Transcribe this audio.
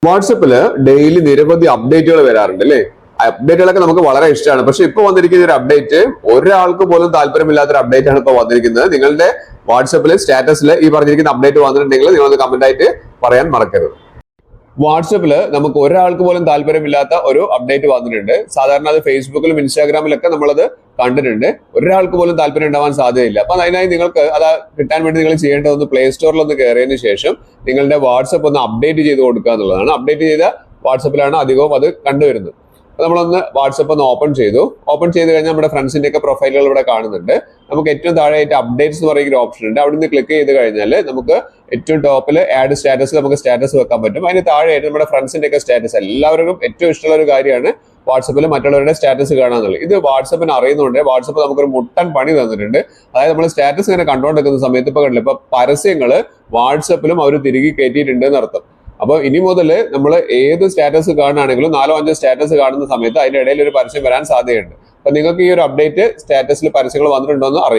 വാട്സപ്പില് daily നിരവധി അപ്ഡേറ്റുകൾ വരാറുണ്ട് അല്ലേ? അപ്ഡേറ്റുകളൊക്കെ നമുക്ക് വളരെ ഇഷ്ടമാണ്. പക്ഷെ ഇപ്പൊ വന്നിരിക്കുന്ന ഒരു അപ്ഡേറ്റ് ഒരാൾക്ക് പോലും താല്പര്യമില്ലാത്തൊരു അപ്ഡേറ്റ് ആണ് ഇപ്പൊ വന്നിരിക്കുന്നത്. നിങ്ങളുടെ വാട്സപ്പില് സ്റ്റാറ്റസിൽ ഈ പറഞ്ഞിരിക്കുന്ന അപ്ഡേറ്റ് വന്നിട്ടുണ്ടെങ്കിൽ നിങ്ങളൊന്ന് കമന്റ് ആയിട്ട് പറയാൻ മറക്കരുത്. വാട്സപ്പില് നമുക്ക് ഒരാൾക്ക് പോലും താല്പര്യമില്ലാത്ത ഒരു അപ്ഡേറ്റ് വന്നിട്ടുണ്ട്. സാധാരണ അത് ഫേസ്ബുക്കിലും ഇൻസ്റ്റാഗ്രാമിലൊക്കെ നമ്മളത് കണ്ടിട്ടുണ്ട്. ഒരാൾക്ക് പോലും താല്പര്യം ഉണ്ടാവാൻ സാധ്യതയില്ല. അപ്പൊ അതിനായി നിങ്ങൾക്ക് അത് കിട്ടാൻ വേണ്ടി നിങ്ങൾ ചെയ്യേണ്ടത് ഒന്ന് പ്ലേ സ്റ്റോറിൽ ഒന്ന് കയറിയതിനു ശേഷം നിങ്ങളുടെ വാട്സപ്പ് ഒന്ന് അപ്ഡേറ്റ് ചെയ്ത് കൊടുക്കുക എന്നുള്ളതാണ്. അപ്ഡേറ്റ് ചെയ്ത വാട്സപ്പിലാണ് അധികവും അത് കണ്ടുവരുന്നത്. അപ്പൊ നമ്മളൊന്ന് വാട്സപ്പ് ഒന്ന് ഓപ്പൺ ചെയ്തു കഴിഞ്ഞാൽ നമ്മുടെ ഫ്രണ്ട്സിന്റെ ഒക്കെ പ്രൊഫൈലുകൾ ഇവിടെ കാണുന്നുണ്ട്. നമുക്ക് ഏറ്റവും താഴെയായിട്ട് അപ്ഡേറ്റ്സ് എന്ന് പറയുന്ന ഒരു ഓപ്ഷൻ ഉണ്ട്. അവിടെ നിന്ന് ക്ലിക്ക് ചെയ്ത് കഴിഞ്ഞാൽ നമുക്ക് ഏറ്റവും ടോപ്പിൽ ആഡ് സ്റ്റാറ്റസ് നമുക്ക് സ്റ്റാറ്റസ് വെക്കാൻ പറ്റും. അതിന് താഴെയായിട്ട് നമ്മുടെ ഫ്രണ്ട്സിന്റെ ഒക്കെ സ്റ്റാറ്റസ്, എല്ലാവർക്കും ഏറ്റവും ഇഷ്ടമുള്ള ഒരു കാര്യമാണ് വാട്സപ്പിൽ മറ്റുള്ളവരുടെ സ്റ്റാറ്റസ് കാണാന്നുള്ളത്. ഇത് വാട്സപ്പിന് അറിയുന്നുണ്ട്. വാട്സപ്പ് നമുക്കൊരു മുട്ടൻ പണി തന്നിട്ടുണ്ട്. അതായത് നമ്മൾ സ്റ്റാറ്റസ് ഇങ്ങനെ കണ്ടുകൊണ്ടിരിക്കുന്ന സമയത്ത് ഇപ്പൊ കണ്ടില്ല, ഇപ്പൊ പരസ്യങ്ങള് വാട്സപ്പിലും അവർ തിരികെ കയറ്റിയിട്ടുണ്ട് എന്നർത്ഥം. അപ്പൊ ഇനി മുതൽ നമ്മൾ ഏത് സ്റ്റാറ്റസ് കാണുകയാണെങ്കിലും 4-5 സ്റ്റാറ്റസ് കാണുന്ന സമയത്ത് അതിന്റെ ഇടയിൽ ഒരു പരസ്യം വരാൻ സാധ്യതയുണ്ട്. അപ്പൊ നിങ്ങൾക്ക് ഈ ഒരു അപ്ഡേറ്റ് സ്റ്റാറ്റസിൽ പരസ്യങ്ങൾ വന്നിട്ടുണ്ടോ എന്ന് അറിയാം.